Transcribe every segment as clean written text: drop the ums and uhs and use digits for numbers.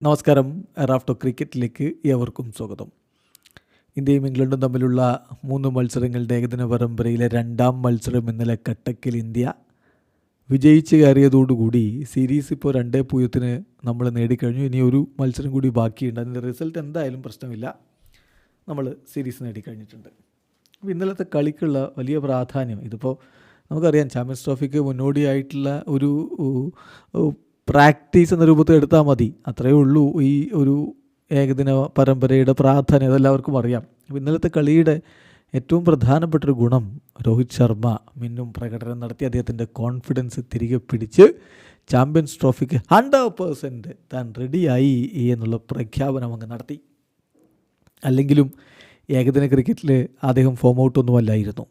നമസ്കാരം. റാഫ്റ്റോ ക്രിക്കറ്റിലേക്ക് ഏവർക്കും സ്വാഗതം. ഇന്ത്യയും ഇംഗ്ലണ്ടും തമ്മിലുള്ള 3 മത്സരങ്ങളുടെ ഏകദിന പരമ്പരയിലെ രണ്ടാം മത്സരം ഇന്നലെ കട്ടക്കിൽ ഇന്ത്യ വിജയിച്ച് കയറിയതോടുകൂടി സീരീസ് ഇപ്പോൾ 2-0 നമ്മൾ നേടിക്കഴിഞ്ഞു. ഇനി ഒരു മത്സരം കൂടി ബാക്കിയുണ്ട്. അതിൻ്റെ റിസൾട്ട് എന്തായാലും പ്രശ്നമില്ല, നമ്മൾ സീരീസ് നേടിക്കഴിഞ്ഞിട്ടുണ്ട്. അപ്പോൾ ഇന്നലത്തെ കളിക്കുള്ള വലിയ പ്രാധാന്യം, ഇതിപ്പോൾ നമുക്കറിയാം ചാമ്പ്യൻസ് ട്രോഫിക്ക് മുന്നോടിയായിട്ടുള്ള ഒരു പ്രാക്ടീസ് എന്ന രൂപത്തിൽ എടുത്താൽ മതി. അത്രയേ ഉള്ളൂ ഈ ഒരു ഏകദിന പരമ്പരയുടെ പ്രാധാന്യം, അതെല്ലാവർക്കും അറിയാം. അപ്പോൾ ഇന്നലത്തെ കളിയുടെ ഏറ്റവും പ്രധാനപ്പെട്ടൊരു ഗുണം, രോഹിത് ശർമ്മ മിന്നും പ്രകടനം നടത്തി അദ്ദേഹത്തിൻ്റെ കോൺഫിഡൻസ് തിരികെ പിടിച്ച് ചാമ്പ്യൻസ് ട്രോഫിക്ക് 100% താൻ റെഡിയായി എന്നുള്ള പ്രഖ്യാപനം അങ്ങ് നടത്തി. അല്ലെങ്കിലും ഏകദിന ക്രിക്കറ്റിൽ അദ്ദേഹം ഫോം ഔട്ടൊന്നുമല്ലായിരുന്നു.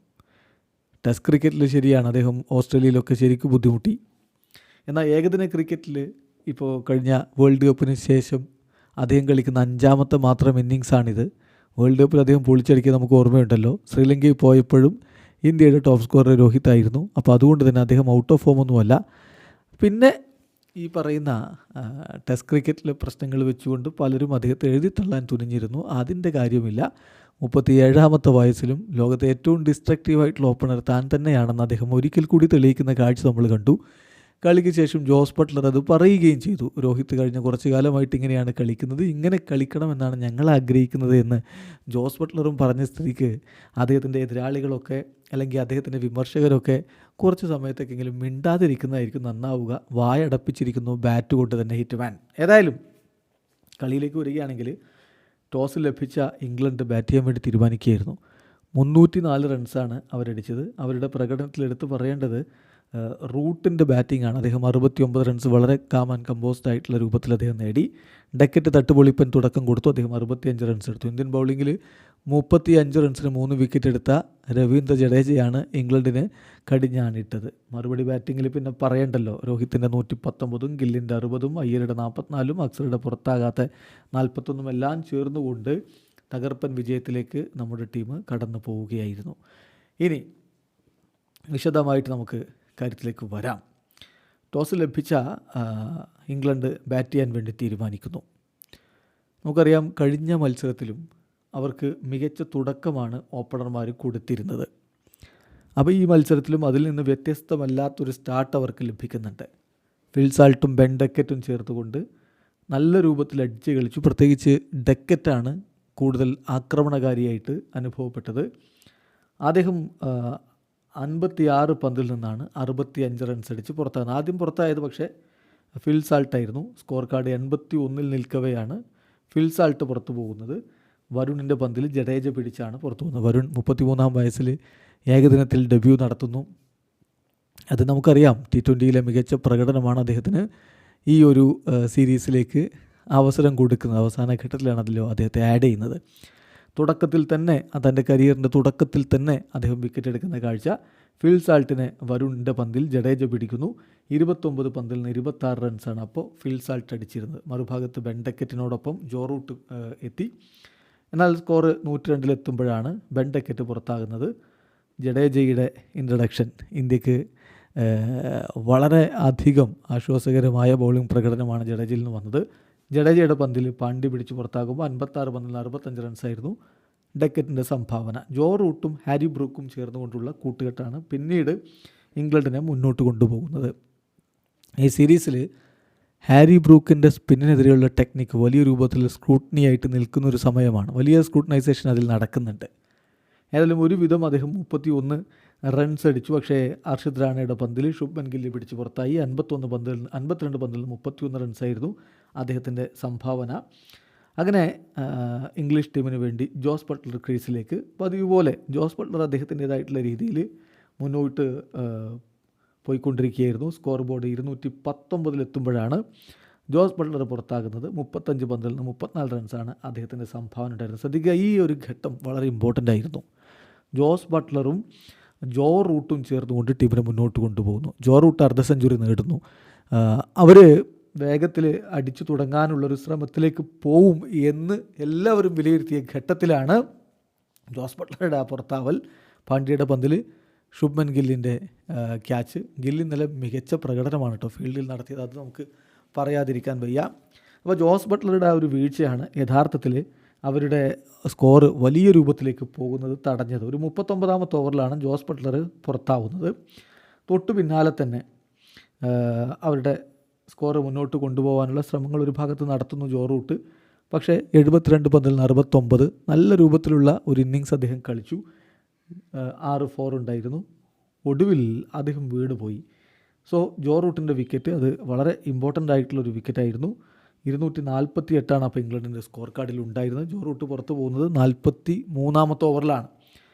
ടെസ്റ്റ് ക്രിക്കറ്റിൽ ശരിയാണ്, അദ്ദേഹം ഓസ്ട്രേലിയയിലൊക്കെ ശരിക്കും ബുദ്ധിമുട്ടി. എന്നാൽ ഏകദിന ക്രിക്കറ്റിൽ ഇപ്പോൾ കഴിഞ്ഞ വേൾഡ് കപ്പിന് ശേഷം അദ്ദേഹം കളിക്കുന്ന 5ാമത്തെ മാത്രം ഇന്നിങ്സാണിത്. വേൾഡ് കപ്പിൽ അദ്ദേഹം പൊളിച്ചടിക്കുക നമുക്ക് ഓർമ്മയുണ്ടല്ലോ. ശ്രീലങ്കയിൽ പോയപ്പോഴും ഇന്ത്യയുടെ ടോപ്പ് സ്കോറർ രോഹിത് ആയിരുന്നു. അപ്പോൾ അതുകൊണ്ട് തന്നെ അദ്ദേഹം ഔട്ട് ഓഫ് ഫോമൊന്നുമല്ല. പിന്നെ ഈ പറയുന്ന ടെസ്റ്റ് ക്രിക്കറ്റിലെ പ്രശ്നങ്ങൾ വെച്ചുകൊണ്ട് പലരും അദ്ദേഹത്തെ എഴുതിത്തള്ളാൻ തുനിഞ്ഞിരുന്നു. അതിൻ്റെ കാര്യമില്ല. 37ാമത്തെ വയസ്സിലും ലോകത്തെ ഏറ്റവും ഡിസ്ട്രക്റ്റീവായിട്ടുള്ള ഓപ്പണർ താൻ തന്നെയാണെന്ന് അദ്ദേഹം ഒരിക്കൽ കൂടി തെളിയിക്കുന്ന കാഴ്ച നമ്മൾ കണ്ടു. കളിക്ക് ശേഷം ജോസ് ബട്ട്ലർ അത് പറയുകയും ചെയ്തു. രോഹിത് കഴിഞ്ഞ കുറച്ച് കാലമായിട്ട് ഇങ്ങനെയാണ് കളിക്കുന്നത്, ഇങ്ങനെ കളിക്കണമെന്നാണ് ഞങ്ങൾ ആഗ്രഹിക്കുന്നത് എന്ന് ജോസ് ബട്ട്ലറും പറഞ്ഞ സ്ഥിതിക്ക് അദ്ദേഹത്തിൻ്റെ എതിരാളികളൊക്കെ അല്ലെങ്കിൽ അദ്ദേഹത്തിൻ്റെ വിമർശകരൊക്കെ കുറച്ച് സമയത്തേക്കെങ്കിലും മിണ്ടാതിരിക്കുന്നതായിരിക്കും നന്നാവുക. വായടപ്പിച്ചിരിക്കുന്നു ബാറ്റ് കൊണ്ട് തന്നെ ഹിറ്റ്മാൻ. ഏതായാലും കളിയിലേക്ക് വരികയാണെങ്കിൽ ടോസ് ലഭിച്ച ഇംഗ്ലണ്ട് ബാറ്റ് ചെയ്യാൻ വേണ്ടി തീരുമാനിക്കുകയായിരുന്നു. 304 റൺസാണ് അവരടിച്ചത്. അവരുടെ പ്രകടനത്തിൽ എടുത്ത് പറയേണ്ടത് റൂട്ടിൻ്റെ ബാറ്റിംഗ് ആണ്. അദ്ദേഹം 69 റൺസ് വളരെ കാം ആൻഡ് കമ്പോസ്ഡ് ആയിട്ടുള്ള രൂപത്തിൽ അദ്ദേഹം നേടി. ഡക്കറ്റ് തട്ടുപൊളിപ്പൻ തുടക്കം കൊടുത്തു. അദ്ദേഹം 65 റൺസ് എടുത്തു. ഇന്ത്യൻ ബൗളിങ്ങിൽ 35 റൺസിന് 3 വിക്കറ്റ് എടുത്ത രവീന്ദ്ര ജഡേജയാണ് ഇംഗ്ലണ്ടിന് കടിഞ്ഞാണിട്ടത്. മറുപടി ബാറ്റിങ്ങിൽ പിന്നെ പറയണ്ടല്ലോ. രോഹിത്തിൻ്റെ 119, ഗില്ലിൻ്റെ 60, അയ്യരുടെ 44, അക്സറുടെ പുറത്താകാത്ത 41 എല്ലാം ചേർന്നുകൊണ്ട് തകർപ്പൻ വിജയത്തിലേക്ക് നമ്മുടെ ടീം കടന്നു പോവുകയായിരുന്നു. ഇനി വിശദമായിട്ട് നമുക്ക് കാര്യത്തിലേക്ക് വരാം. ടോസ് ലഭിച്ച ഇംഗ്ലണ്ട് ബാറ്റ് ചെയ്യാൻ വേണ്ടി തീരുമാനിക്കുന്നു. നമുക്കറിയാം കഴിഞ്ഞ മത്സരത്തിലും അവർക്ക് മികച്ച തുടക്കമാണ് ഓപ്പണർമാർ കൊടുത്തിരുന്നത്. അപ്പോൾ ഈ മത്സരത്തിലും അതിൽ നിന്ന് വ്യത്യസ്തമല്ലാത്തൊരു സ്റ്റാർട്ട് അവർക്ക് ലഭിക്കുന്നുണ്ട്. ഫിൽ സാൾട്ടും ബെൻ ഡക്കറ്റും ചേർത്തുകൊണ്ട് നല്ല രൂപത്തിൽ അടിച്ച് കളിച്ചു. പ്രത്യേകിച്ച് ഡക്കറ്റാണ് കൂടുതൽ ആക്രമണകാരിയായിട്ട് അനുഭവപ്പെട്ടത്. അദ്ദേഹം 56 പന്തിൽ നിന്നാണ് 65 റൺസ് അടിച്ച് പുറത്താകുന്നത്. ആദ്യം പുറത്തായത് പക്ഷേ ഫിൽ സാൾട്ടായിരുന്നു. സ്കോർ കാർഡ് 81 നിൽക്കവെയാണ് ഫിൽ സാൾട്ട് പുറത്തു പോകുന്നത്. വരുണിൻ്റെ പന്തിൽ ജഡേജ പിടിച്ചാണ് പുറത്തു പോകുന്നത്. വരുൺ 33-ാം വയസ്സിൽ ഏകദിനത്തിൽ ഡെബ്യൂ നടത്തുന്നു. അത് നമുക്കറിയാം, T20യിലെ മികച്ച പ്രകടനമാണ് അദ്ദേഹത്തിന് ഈ ഒരു സീരീസിലേക്ക് അവസരം കൊടുക്കുന്നത്. അവസാന ഘട്ടത്തിലാണ് അതിലോ അദ്ദേഹത്തെ ആഡ് ചെയ്യുന്നത്. തുടക്കത്തിൽ തന്നെ, തൻ്റെ കരിയറിൻ്റെ തുടക്കത്തിൽ തന്നെ അദ്ദേഹം വിക്കറ്റ് എടുക്കുന്ന കാഴ്ച. ഫിൽ സാൾട്ടിനെ വരുണിൻ്റെ പന്തിൽ ജഡേജ പിടിക്കുന്നു. 29 പന്തിൽ നിന്ന് 26 റൺസാണ് അപ്പോൾ ഫിൽ സാൾട്ട് അടിച്ചിരുന്നത്. മറുഭാഗത്ത് ബെൻ ഡക്കറ്റിനോടൊപ്പം ജോ റൂട്ട് എത്തി. എന്നാൽ സ്കോർ 102-ലെത്തുമ്പോഴാണ് ബെൻ ഡക്കറ്റ് പുറത്താകുന്നത്. ജഡേജയുടെ ഇൻട്രഡക്ഷൻ ഇന്ത്യക്ക് വളരെ അധികം ആശ്വാസകരമായ ബൗളിംഗ് പ്രകടനമാണ് ജഡേജയിൽ നിന്ന് വന്നത്. ജഡേജയുടെ പന്തിൽ പാണ്ഡ്യ പിടിച്ച് പുറത്താകുമ്പോൾ 56 പന്തിൽ 65 റൺസായിരുന്നു ഡക്കറ്റിൻ്റെ സംഭാവന. ജോ റൂട്ടും ഹാരി ബ്രൂക്കും ചേർന്നുകൊണ്ടുള്ള കൂട്ടുകെട്ടാണ് പിന്നീട് ഇംഗ്ലണ്ടിനെ മുന്നോട്ട് കൊണ്ടുപോകുന്നത്. ഈ സീരീസിൽ ഹാരി ബ്രൂക്കിൻ്റെ സ്പിന്നിനെതിരെയുള്ള ടെക്നിക്ക് വലിയ രൂപത്തിൽ സ്ക്രൂട്ടനി ആയിട്ട് നിൽക്കുന്നൊരു സമയമാണ്. വലിയ സ്ക്രൂട്ടനൈസേഷൻ അതിൽ നടക്കുന്നുണ്ട്. ഏതായാലും ഒരുവിധം അദ്ദേഹം 31 റൺസ് അടിച്ചു. പക്ഷേ അർഷദ് റാണയുടെ പന്തിൽ ശുഭ്മൻ ഗില്ല് പിടിച്ച് പുറത്തായി. 52 പന്തിൽ 31 റൺസായിരുന്നു അദ്ദേഹത്തിൻ്റെ സംഭാവന. അങ്ങനെ ഇംഗ്ലീഷ് ടീമിന് വേണ്ടി ജോസ് ബട്ട്ലർ ക്രീസിലേക്ക് പതിവ് പോലെ ജോസ് ബട്ട്ലർ അദ്ദേഹത്തിൻ്റേതായിട്ടുള്ള രീതിയിൽ മുന്നോട്ട് പോയിക്കൊണ്ടിരിക്കുകയായിരുന്നു. സ്കോർ ബോർഡ് 219-ലെത്തുമ്പോഴാണ് ജോസ് ബട്ട്ലർ പുറത്താകുന്നത്. 35 പന്തിൽ നിന്ന് 34 റൺസാണ് അദ്ദേഹത്തിൻ്റെ സംഭാവന ഉണ്ടായിരുന്നത്. ശ്രദ്ധിക്കുക, ഈ ഒരു ഘട്ടം വളരെ ഇമ്പോർട്ടൻ്റ് ആയിരുന്നു. ജോസ് ബട്ട്ലറും ജോ റൂട്ടും ചേർന്നുകൊണ്ട് ടീമിനെ മുന്നോട്ട് കൊണ്ടുപോകുന്നു. ജോ റൂട്ട് അർദ്ധ സെഞ്ചുറി നേടുന്നു. അവർ വേഗത്തിൽ അടിച്ചു തുടങ്ങാനുള്ളൊരു ശ്രമത്തിലേക്ക് പോവും എന്ന് എല്ലാവരും വിലയിരുത്തിയ ഘട്ടത്തിലാണ് ജോസ് ബട്ട്ലറുടെ ആ പുറത്താവൽ. പാണ്ഡ്യയുടെ പന്തിൽ ശുഭ്മൻ ഗില്ലിൻ്റെ ക്യാച്ച്. ഗില്ല് ഇന്നലെ മികച്ച പ്രകടനമാണ് കേട്ടോ ഫീൽഡിൽ നടത്തിയത്. അത് നമുക്ക് പറയാതിരിക്കാൻ വയ്യ. അപ്പോൾ ജോസ് ബട്ട്ലറുടെ ആ ഒരു വീഴ്ചയാണ് യഥാർത്ഥത്തിൽ അവരുടെ സ്കോർ വലിയ രൂപത്തിലേക്ക് പോകുന്നത് തടഞ്ഞത്. ഒരു 39ാമത്തെ ഓവറിലാണ് ജോസ് ബട്ട്ലർ പുറത്താവുന്നത്. തൊട്ടു പിന്നാലെ തന്നെ അവരുടെ സ്കോർ മുന്നോട്ട് കൊണ്ടുപോകാനുള്ള ശ്രമങ്ങൾ ഒരു ഭാഗത്ത് നടത്തുന്നു ജോ റൂട്ട്. പക്ഷേ 72 പന്തിൽ നിന്ന് 69 നല്ല രൂപത്തിലുള്ള ഒരു ഇന്നിങ്സ് അദ്ദേഹം കളിച്ചു. 6 4 ഉണ്ടായിരുന്നു. ഒടുവിൽ അദ്ദേഹം വീണുപോയി. സോ ജോ റൂട്ടിൻ്റെ വിക്കറ്റ് അത് വളരെ ഇമ്പോർട്ടൻ്റ് ആയിട്ടുള്ളൊരു വിക്കറ്റായിരുന്നു. 248 അപ്പോൾ ഇംഗ്ലണ്ടിൻ്റെ സ്കോർ കാർഡിൽ ഉണ്ടായിരുന്നത്. ജോ റൂട്ട് പുറത്തു പോകുന്നത് 43ാമത്തെ ഓവറിലാണ്.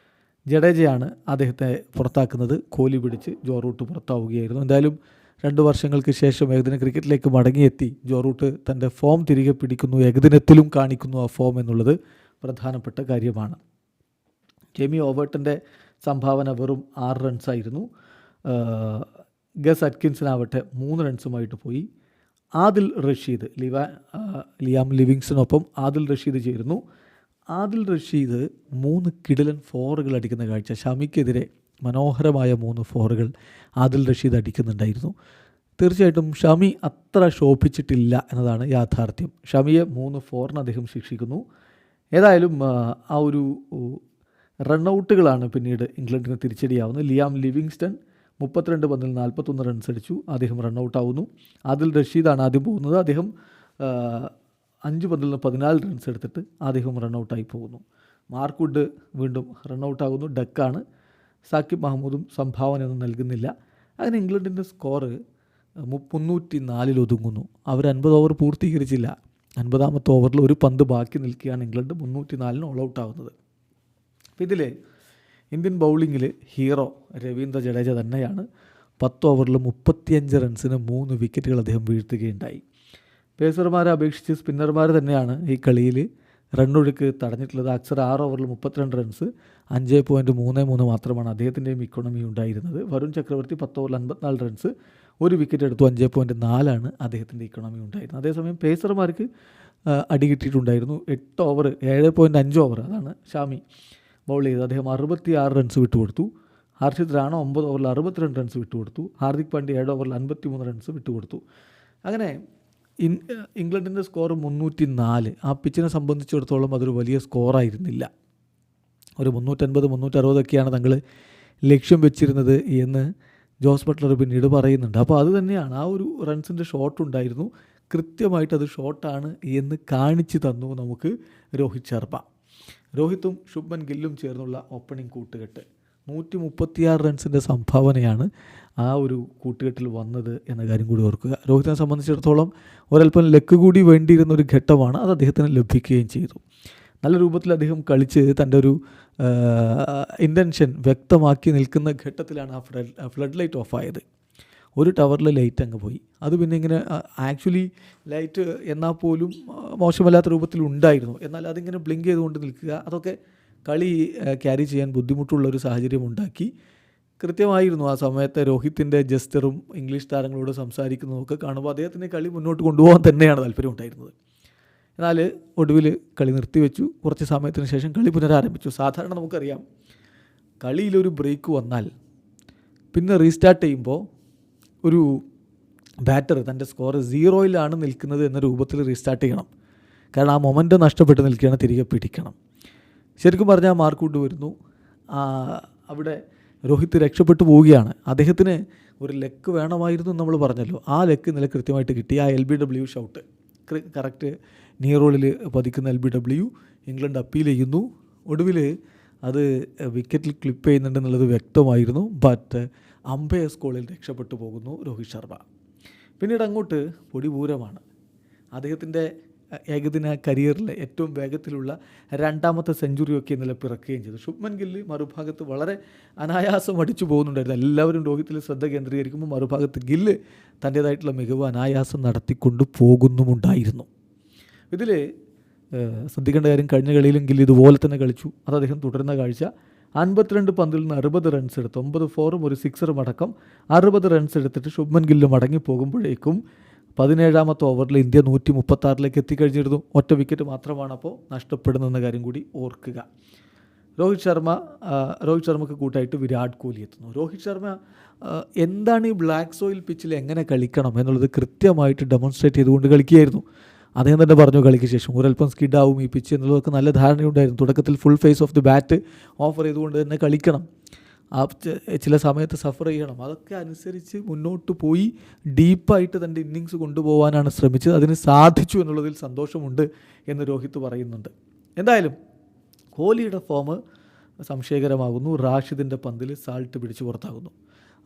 ജഡേജയാണ് അദ്ദേഹത്തെ പുറത്താക്കുന്നത്. കോഹ്ലി പിടിച്ച് ജോ റൂട്ട് പുറത്താവുകയായിരുന്നു. എന്തായാലും 2 വർഷങ്ങൾക്ക് ശേഷം ഏകദിന ക്രിക്കറ്റിലേക്ക് മടങ്ങിയെത്തി ജോ റൂട്ട് തൻ്റെ ഫോം തിരികെ പിടിക്കുന്നു. ഏകദിനത്തിലും കാണിക്കുന്നു ആ ഫോം എന്നുള്ളത് പ്രധാനപ്പെട്ട കാര്യമാണ്. ജെമി ഓബർട്ടിൻ്റെ സംഭാവന വെറും 6 റൺസായിരുന്നു. ഗസ് അറ്റ്കിൻസനാവട്ടെ 3 റൺസുമായിട്ട് പോയി. ആദിൽ റഷീദ് ലിയാം ലിവിങ്സ്റ്റനൊപ്പം ആദിൽ റഷീദ് ചേരുന്നു. ആദിൽ റഷീദ് 3 കിടിലൻ ഫോറുകൾ അടിക്കുന്ന കാഴ്ച. ഷമിക്കെതിരെ മനോഹരമായ 3 ഫോറുകൾ ആദിൽ റഷീദ് അടിക്കുന്നുണ്ടായിരുന്നു. തീർച്ചയായിട്ടും ഷമി അത്ര ശോഭിച്ചിട്ടില്ല എന്നതാണ് യാഥാർത്ഥ്യം. ഷമിയെ 3 ഫോറിന് അദ്ദേഹം ശിക്ഷിക്കുന്നു. ഏതായാലും ആ ഒരു റണ്ണൗട്ടുകളാണ് പിന്നീട് ഇംഗ്ലണ്ടിന് തിരിച്ചടിയാവുന്നത്. ലിയാം ലിവിങ്സ്റ്റൺ 32 പന്തിൽ 41 റൺസ് അടിച്ചു. അദ്ദേഹം റണ്ണൗട്ടാവുന്നു. ആദിൽ റഷീദാണ് ആദ്യം പോകുന്നത്. അദ്ദേഹം 5 പന്തിൽ നിന്ന് 14 റൺസ് എടുത്തിട്ട് അദ്ദേഹം റണ്ണൗട്ടായി പോകുന്നു. മാർക്ക് വുഡ് വീണ്ടും റണ്ണൗട്ടാകുന്നു. ഡക്കാണ്. സാക്കിബ് മഹമ്മൂദും സംഭാവനയൊന്നും നൽകുന്നില്ല. അങ്ങനെ ഇംഗ്ലണ്ടിൻ്റെ സ്കോർ 304 ഒതുങ്ങുന്നു. അവർ 50 ഓവർ പൂർത്തീകരിച്ചില്ല. 50ാമത്തെ ഓവറിൽ ഒരു പന്ത് ബാക്കി നിൽക്കുകയാണ് ഇംഗ്ലണ്ട് 304 ഓൾ ഔട്ട് ആവുന്നത്. അപ്പോൾ ഇതിൽ ഇന്ത്യൻ ബൗളിങ്ങിൽ ഹീറോ രവീന്ദ്ര ജഡേജ തന്നെയാണ്. 10 ഓവറിൽ 35 റൺസിന് 3 വിക്കറ്റുകൾ അദ്ദേഹം വീഴ്ത്തുകയുണ്ടായി. പേസർമാരെ അപേക്ഷിച്ച് സ്പിന്നർമാർ തന്നെയാണ് ഈ കളിയിൽ റണ്ണൊഴുക്ക് തടഞ്ഞിട്ടുള്ളത്. അക്സർ 6 ഓവറിൽ 32 റൺസ്, 5.33 മാത്രമാണ് അദ്ദേഹത്തിൻ്റെയും ഇക്കോണമി ഉണ്ടായിരുന്നത്. വരുൺ ചക്രവർത്തി 10 ഓവറിൽ 54 റൺസ്, 1 വിക്കറ്റ് എടുത്തു. 5.4 അദ്ദേഹത്തിൻ്റെ ഇക്കോണമി ഉണ്ടായിരുന്നത്. അതേസമയം പേസർമാർക്ക് അടി കിട്ടിയിട്ടുണ്ടായിരുന്നു. 8 ഓവർ 7.5 ഓവർ അതാണ് ഷാമി ബൗൾ ചെയ്തത്. അദ്ദേഹം 66 റൺസ് വിട്ടുകൊടുത്തു. ഹർഷിത് റാണ 9 ഓവറിൽ 62 റൺസ് വിട്ടുകൊടുത്തു. ഹാർദിക് പാണ്ഡ്യ 7 ഓവറിൽ 53 റൺസ് വിട്ടുകൊടുത്തു. അങ്ങനെ ഇംഗ്ലണ്ടിൻ്റെ സ്കോർ 304. ആ പിച്ചിനെ സംബന്ധിച്ചിടത്തോളം അതൊരു വലിയ സ്കോറായിരുന്നില്ല. ഒരു 350 360 തങ്ങൾ ലക്ഷ്യം വെച്ചിരുന്നത് എന്ന് ജോസ് ബട്ട്ലർ പിന്നീട് പറയുന്നുണ്ട്. അപ്പോൾ അത് തന്നെയാണ്, ആ ഒരു റൺസിൻ്റെ ഷോട്ട് ഉണ്ടായിരുന്നു. കൃത്യമായിട്ടത് ഷോട്ടാണ് എന്ന് കാണിച്ചു തന്നു നമുക്ക് രോഹിത് ശർമ്മ. രോഹിത്തും ശുഭ്മൻ ഗില്ലും ചേർന്നുള്ള ഓപ്പണിംഗ് കൂട്ടുകെട്ട് 136 റൺസിൻ്റെ സംഭാവനയാണ് ആ ഒരു കൂട്ടുകെട്ടിൽ വന്നത് എന്ന കാര്യം കൂടി ഓർക്കുക. രോഹിത്തിനെ സംബന്ധിച്ചിടത്തോളം ഒരൽപ്പം ലക്ക് കൂടി വേണ്ടിയിരുന്ന ഒരു ഘട്ടമാണ്, അത് അദ്ദേഹത്തിന് ലഭിക്കുകയും ചെയ്തു. നല്ല രൂപത്തിൽ അദ്ദേഹം കളിച്ച് തൻ്റെ ഒരു ഇൻറ്റൻഷൻ വ്യക്തമാക്കി നിൽക്കുന്ന ഘട്ടത്തിലാണ് ആ ഫ്ലഡ് ലൈറ്റ് ഓഫായത്. ഒരു ടവറിൽ ലൈറ്റ് അങ്ങ് പോയി. അത് പിന്നെ ഇങ്ങനെ ആക്ച്വലി ലൈറ്റ് എന്നാൽ പോലും മോശമല്ലാത്ത രൂപത്തിൽ ഉണ്ടായിരുന്നു. എന്നാൽ അതിങ്ങനെ ബ്ലിങ്ക് ചെയ്തുകൊണ്ട് നിൽക്കുക, അതൊക്കെ കളി ക്യാരി ചെയ്യാൻ ബുദ്ധിമുട്ടുള്ളൊരു സാഹചര്യം ഉണ്ടാക്കി. കൃത്യമായിരുന്നു ആ സമയത്ത് രോഹിത്തിൻ്റെ ജസ്റ്ററും ഇംഗ്ലീഷ് താരങ്ങളോട് സംസാരിക്കുന്നതൊക്കെ കാണുമ്പോൾ അദ്ദേഹത്തിന് കളി മുന്നോട്ട് കൊണ്ടുപോകാൻ തന്നെയാണ് താല്പര്യം ഉണ്ടായിരുന്നത്. എന്നാൽ ഒടുവിൽ കളി നിർത്തിവെച്ചു. കുറച്ച് സമയത്തിന് ശേഷം കളി പുനരാരംഭിച്ചു. സാധാരണ നമുക്കറിയാം, കളിയിലൊരു ബ്രേക്ക് വന്നാൽ പിന്നെ റീസ്റ്റാർട്ട് ചെയ്യുമ്പോൾ ഒരു ബാറ്റർ തൻ്റെ സ്കോർ 0 നിൽക്കുന്നത് എന്ന രൂപത്തിൽ റീസ്റ്റാർട്ട് ചെയ്യണം. കാരണം ആ മൊമെൻ്റ് നഷ്ടപ്പെട്ട് നിൽക്കുകയാണ്, തിരികെ പിടിക്കണം. ശരിക്കും പറഞ്ഞാൽ മാർക്ക് വുഡ് വരുന്നു. അവിടെ രോഹിത് രക്ഷപ്പെട്ടു പോവുകയാണ്. അദ്ദേഹത്തിന് ഒരു ലെക്ക് വേണമായിരുന്നു നമ്മൾ പറഞ്ഞല്ലോ. ആ ലെക്ക് ഇന്നലെ കൃത്യമായിട്ട് കിട്ടി. ആ LBW ഷൗട്ട് കറക്റ്റ് നിയർ റോളിൽ പതിക്കുന്ന LBW ഇംഗ്ലണ്ട് അപ്പീൽ ചെയ്യുന്നു. ഒടുവിൽ അത് വിക്കറ്റിൽ ക്ലിപ്പ് ചെയ്യുന്നുണ്ടെന്നുള്ളത് വ്യക്തമായിരുന്നു. ബട്ട് അമ്പയർസ് കോളിൽ രക്ഷപ്പെട്ടു പോകുന്നു രോഹിത് ശർമ്മ. പിന്നീട് അങ്ങോട്ട് പൊടിപൂരമാണ്. അദ്ദേഹത്തിൻ്റെ ഏകദിന കരിയറിലെ ഏറ്റവും വേഗത്തിലുള്ള 2ാമത്തെ സെഞ്ചുറിയൊക്കെ ഇന്നലെ പിറക്കുകയും ചെയ്തു. ശുഭ്മൻ ഗില്ല് മറുഭാഗത്ത് വളരെ അനായാസം അടിച്ചു പോകുന്നുണ്ടായിരുന്നു. എല്ലാവരും രോഹിത്തിൽ ശ്രദ്ധ കേന്ദ്രീകരിക്കുമ്പോൾ മറുഭാഗത്ത് ഗില്ല് തൻ്റേതായിട്ടുള്ള മികവ് അനായാസം നടത്തിക്കൊണ്ട് പോകുന്നുമുണ്ടായിരുന്നു. ഇതിൽ ശ്രദ്ധിക്കേണ്ട കാര്യം, കഴിഞ്ഞ കളിയിലും ഗില്ല് ഇതുപോലെ തന്നെ കളിച്ചു. അത് അദ്ദേഹം തുടരുന്ന കാഴ്ച. 52 പന്തിൽ നിന്ന് 60 റൺസ് എടുത്ത് 9 ഫോറും 1 സിക്സറും അടക്കം 60 റൺസ് എടുത്തിട്ട് ശുഭ്മൻ ഗില്ല് മടങ്ങി പോകുമ്പോഴേക്കും 17ാമത്തെ ഓവറിൽ ഇന്ത്യ 136 എത്തിക്കഴിഞ്ഞിരുന്നു. ഒറ്റ വിക്കറ്റ് മാത്രമാണ് അപ്പോൾ നഷ്ടപ്പെടുന്നെന്ന കാര്യം കൂടി ഓർക്കുക. രോഹിത് ശർമ്മക്ക് കൂട്ടായിട്ട് വിരാട് കോഹ്ലി എത്തുന്നു. രോഹിത് ശർമ്മ എന്താണ് ഈ ബ്ലാക്ക് സോയിൽ പിച്ചിൽ എങ്ങനെ കളിക്കണം എന്നുള്ളത് കൃത്യമായിട്ട് ഡെമോൺസ്ട്രേറ്റ് ചെയ്തുകൊണ്ട് കളിക്കുകയായിരുന്നു. അദ്ദേഹം തന്നെ പറഞ്ഞു കളിക്ക് ശേഷം ഒരല്പം സ്കിഡാവും ഈ പിച്ച് എന്നുള്ളതൊക്കെ നല്ല ധാരണയുണ്ടായിരുന്നു. തുടക്കത്തിൽ full face of the bat offer ചെയ്തുകൊണ്ട് തന്നെ കളിക്കണം, ചില സമയത്ത് സഫർ ചെയ്യണം, അതൊക്കെ അനുസരിച്ച് മുന്നോട്ട് പോയി ഡീപ്പായിട്ട് തൻ്റെ ഇന്നിങ്സ് കൊണ്ടുപോകാനാണ് ശ്രമിച്ചത്. അതിന് സാധിച്ചു എന്നുള്ളതിൽ സന്തോഷമുണ്ട് എന്ന് രോഹിത് പറയുന്നുണ്ട്. എന്തായാലും കോഹ്ലിയുടെ ഫോം സംശയകരമാകുന്നു. റാഷിദിൻ്റെ പന്തിൽ സാൾട്ട് പിടിച്ച് പുറത്താകുന്നു.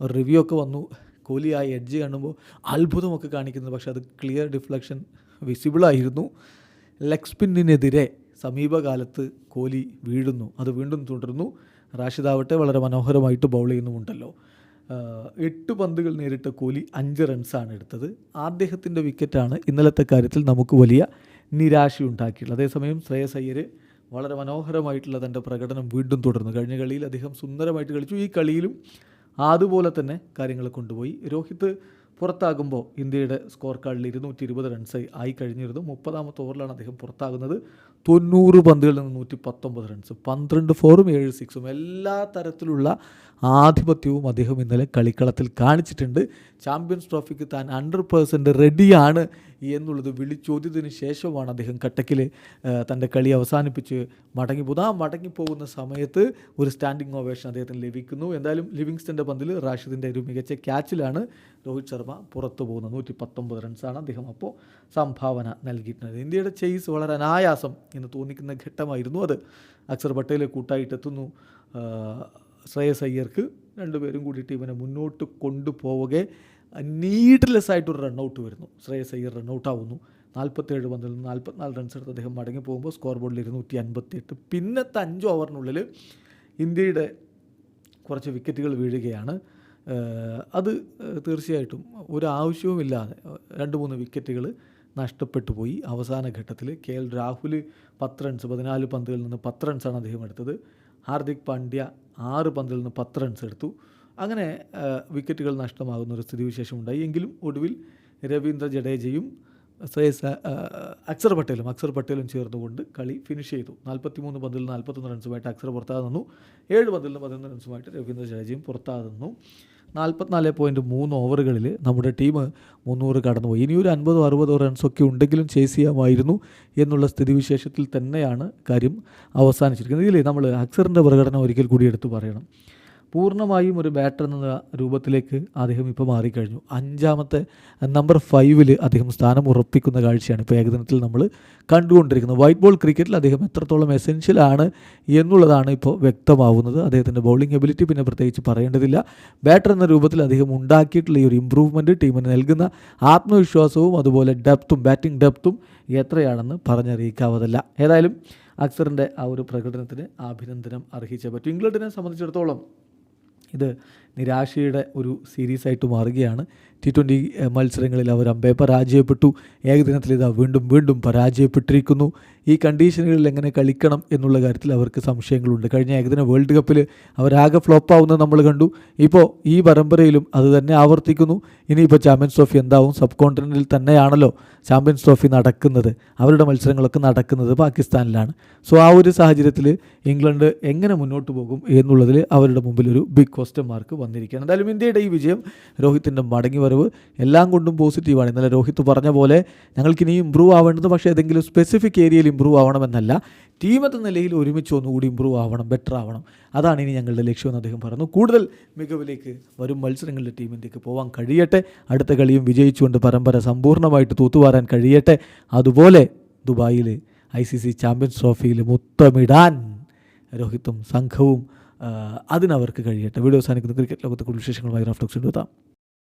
റിവ്യൂ ഒക്കെ വന്നു, കോഹ്ലി ആ എഡ്ജ് കാണുമ്പോൾ അത്ഭുതമൊക്കെ കാണിക്കുന്നത്, പക്ഷേ അത് ക്ലിയർ ഡിഫ്ലക്ഷൻ വിസിബിളായിരുന്നു. ലെഗ് സ്പിന്നിനെതിരെ സമീപകാലത്ത് കോഹ്ലി വീഴുന്നു, അത് വീണ്ടും തുടർന്നു. റാഷിദാവട്ടെ വളരെ മനോഹരമായിട്ട് ബൗൾ ചെയ്യുന്നുമുണ്ടല്ലോ. 8 പന്തുകൾ നേരിട്ട കോഹ്ലി 5 റൺസാണ് എടുത്തത്. അദ്ദേഹത്തിൻ്റെ വിക്കറ്റാണ് ഇന്നലത്തെ കാര്യത്തിൽ നമുക്ക് വലിയ നിരാശയുണ്ടാക്കിയിട്ടുള്ളത്. അതേസമയം ശ്രേയസ് അയ്യർ വളരെ മനോഹരമായിട്ടുള്ള തൻ്റെ പ്രകടനം വീണ്ടും തുടർന്നു. കഴിഞ്ഞ കളിയിൽ അദ്ദേഹം സുന്ദരമായിട്ട് കളിച്ചു, ഈ കളിയിലും അതുപോലെ തന്നെ കാര്യങ്ങൾ കൊണ്ടുപോയി. രോഹിത് പുറത്താകുമ്പോൾ ഇന്ത്യയുടെ സ്കോർ കാർഡിൽ 220 റൺസ് ആയി കഴിഞ്ഞിരുന്നു. 30ാമത്തെ ഓവറിലാണ് അദ്ദേഹം പുറത്താകുന്നത്. 90 പന്തുകളിൽ നിന്ന് 119 റൺസ്, 12 ഫോറും 7 സിക്സും, എല്ലാ തരത്തിലുള്ള ആധിപത്യവും അദ്ദേഹം ഇന്നലെ കളിക്കളത്തിൽ കാണിച്ചിട്ടുണ്ട്. ചാമ്പ്യൻസ് ട്രോഫിക്ക് താൻ 100% റെഡിയാണ് എന്നുള്ളത് വിളിച്ചോദ്യത്തിന് ശേഷമാണ് അദ്ദേഹം കട്ടക്കിൽ തൻ്റെ കളി അവസാനിപ്പിച്ച് മടങ്ങിപ്പോകുന്ന സമയത്ത് ഒരു സ്റ്റാൻഡിംഗ് ഓവേഷൻ അദ്ദേഹത്തിന് ലഭിക്കുന്നു. എന്തായാലും ലിവിങ്സ്റ്റൻ്റെ പന്തിൽ റാഷിദിൻ്റെ ഒരു മികച്ച ക്യാച്ചിലാണ് രോഹിത് ശർമ്മ പുറത്തു പോകുന്നത്. 119 റൺസാണ് അദ്ദേഹം അപ്പോൾ സംഭാവന നൽകിയിട്ടുള്ളത്. ഇന്ത്യയുടെ ചേസ് വളരെ അനായാസം എന്ന് തോന്നിക്കുന്ന ഘട്ടമായിരുന്നു അത്. അക്സർ പട്ടേൽ കൂട്ടായിട്ടെത്തുന്നു. ശ്രേയസ് അയ്യർക്ക് രണ്ടുപേരും കൂടി ടീമിനെ മുന്നോട്ട് കൊണ്ടുപോവുകെ നീഡ്ലെസ് ആയിട്ടൊരു റണ്ണൗട്ട് വരുന്നു. ശ്രേയസ് അയ്യർ റണ്ണൗട്ടാവുന്നു. 47 പന്തിൽ നിന്ന് 44 റൺസ് എടുത്ത് അദ്ദേഹം മടങ്ങി പോകുമ്പോൾ സ്കോർ ബോർഡിൽ 258. പിന്നത്തെ 5 ഓവറിനുള്ളിൽ ഇന്ത്യയുടെ കുറച്ച് വിക്കറ്റുകൾ വീഴുകയാണ്. അത് തീർച്ചയായിട്ടും ഒരു ആവശ്യവുമില്ലാതെ 2-3 വിക്കറ്റുകൾ നഷ്ടപ്പെട്ടു പോയി. അവസാന ഘട്ടത്തിൽ KL രാഹുൽ 10 റൺസ്, 14 പന്തുകളിൽ നിന്ന് 10 റൺസാണ് അദ്ദേഹം എടുത്തത്. ഹാർദിക് പാണ്ഡ്യ 6 പന്തിൽ നിന്ന് 10 റൺസ് എടുത്തു. അങ്ങനെ വിക്കറ്റുകൾ നഷ്ടമാകുന്ന ഒരു സ്ഥിതിവിശേഷമുണ്ടായി. എങ്കിലും ഒടുവിൽ രവീന്ദ്ര ജഡേജയും അക്സർ പട്ടേലും ചേർന്നുകൊണ്ട് കളി ഫിനിഷ് ചെയ്തു. 43 പന്തിൽ 41 റൺസുമായിട്ട് അക്സർ പുറത്താതെ നിന്നു. 7 പന്തിൽ 11 റൺസുമായിട്ട് രവീന്ദ്ര ജഡേജയും പുറത്താതെ നിന്നു. 44.3 ഓവറുകളിൽ നമ്മുടെ ടീം 300 കടന്നുപോയി. ഇനിയൊരു 50-60 റൺസൊക്കെ ഉണ്ടെങ്കിലും ചേസ് ചെയ്യാമായിരുന്നു എന്നുള്ള സ്ഥിതിവിശേഷത്തിൽ തന്നെയാണ് കാര്യം അവസാനിച്ചിരിക്കുന്നത്. ഇതിൽ നമ്മൾ അക്സറിൻ്റെ പ്രകടനം ഒരിക്കൽ കൂടി എടുത്തു പറയണം. പൂർണ്ണമായും ഒരു ബാറ്റർ എന്ന രൂപത്തിലേക്ക് അദ്ദേഹം ഇപ്പോൾ മാറിക്കഴിഞ്ഞു. 5ാമത്തെ നമ്പർ 5 അദ്ദേഹം സ്ഥാനം ഉറപ്പിക്കുന്ന കാഴ്ചയാണ് ഇപ്പോൾ ഏകദിനത്തിൽ നമ്മൾ കണ്ടുകൊണ്ടിരിക്കുന്നത്. വൈറ്റ് ബോൾ ക്രിക്കറ്റിൽ അദ്ദേഹം എത്രത്തോളം എസെൻഷ്യലാണ് എന്നുള്ളതാണ് ഇപ്പോൾ വ്യക്തമാവുന്നത്. അദ്ദേഹത്തിൻ്റെ ബൗളിംഗ് എബിലിറ്റി പിന്നെ പ്രത്യേകിച്ച് പറയേണ്ടതില്ല. ബാറ്റർ എന്ന രൂപത്തിൽ അദ്ദേഹം ഉണ്ടാക്കിയിട്ടുള്ള ഈ ഒരു ഇമ്പ്രൂവ്മെൻറ്റ് ടീമിന് നൽകുന്ന ആത്മവിശ്വാസവും അതുപോലെ ബാറ്റിംഗ് ഡെപ്തും എത്രയാണെന്ന് പറഞ്ഞറിയിക്കാവതല്ല. ഏതായാലും അക്സറിൻ്റെ ആ ഒരു പ്രകടനത്തിന് അഭിനന്ദനം അർഹിച്ചേ പറ്റും. ഇംഗ്ലണ്ടിനെ സംബന്ധിച്ചിടത്തോളം ഇത് നിരാശയുടെ ഒരു സീരീസായിട്ട് മാറുകയാണ്. T20 മത്സരങ്ങളിൽ അവർ അമ്പേ പരാജയപ്പെട്ടു. ഏകദിനത്തിൽ ഇതാ വീണ്ടും പരാജയപ്പെട്ടിരിക്കുന്നു. ഈ കണ്ടീഷനുകളിൽ എങ്ങനെ കളിക്കണം എന്നുള്ള കാര്യത്തിൽ അവർക്ക് സംശയങ്ങളുണ്ട്. കഴിഞ്ഞ ഏകദിന വേൾഡ് കപ്പിൽ അവരാകെ ഫ്ലോപ്പാവുന്നത് നമ്മൾ കണ്ടു. ഇപ്പോൾ ഈ പരമ്പരയിലും അത് തന്നെ ആവർത്തിക്കുന്നു. ഇനിയിപ്പോൾ ചാമ്പ്യൻസ് ട്രോഫി എന്താവും? സബ് കോണ്ടിനെൻറ്റിൽ തന്നെയാണല്ലോ ചാമ്പ്യൻസ് ട്രോഫി നടക്കുന്നത്. അവരുടെ മത്സരങ്ങളൊക്കെ നടക്കുന്നത് പാകിസ്ഥാനിലാണ്. സോ ആ ഒരു സാഹചര്യത്തിൽ ഇംഗ്ലണ്ട് എങ്ങനെ മുന്നോട്ട് പോകും എന്നുള്ളതിൽ അവരുടെ മുമ്പിൽ ഒരു ബിഗ് ക്വസ്റ്റ്യൻ മാർക്ക് വന്നിരിക്കുകയാണ്. എന്തായാലും ഇന്ത്യയുടെ ഈ വിജയം, രോഹിത്തിൻ്റെ മടങ്ങി വരവ് എല്ലാം കൊണ്ടും പോസിറ്റീവാണ്. ഇന്നലെ രോഹിത് പറഞ്ഞ പോലെ ഞങ്ങൾക്കിനി ഇമ്പ്രൂവ് ആവേണ്ടത് പക്ഷേ ഏതെങ്കിലും സ്പെസിഫിക് ഏരിയയിൽ ഇമ്പ്രൂവ് ആവണമെന്നല്ല, ടീം എന്ന നിലയിൽ ഒരുമിച്ച് ഒന്നുകൂടി ഇമ്പ്രൂവ് ആവണം, ബെറ്റർ ആവണം. അതാണ് ഇനി ഞങ്ങളുടെ ലക്ഷ്യമെന്ന് അദ്ദേഹം പറഞ്ഞു. കൂടുതൽ മികവിലേക്ക് വരും മത്സരങ്ങളിൽ ടീം ഇന്ത്യക്ക് പോകാൻ കഴിയട്ടെ. അടുത്ത കളിയും വിജയിച്ചുകൊണ്ട് പരമ്പര സമ്പൂർണ്ണമായിട്ട് തൂത്തുവാരാൻ കഴിയട്ടെ. അതുപോലെ ദുബായിൽ ICC ചാമ്പ്യൻസ് ട്രോഫിയിൽ മുത്തമിടാൻ രോഹിത്തും സംഘവും അതിനവർക്ക് കഴിയട്ടെ. വീഡിയോ അവസാനിക്കുന്ന ക്രിക്കറ്റ് ലോകത്തെ കൂടുതൽ വിശേഷങ്ങളുമായി റാഫ്റ്റോക്സ് എത്താം.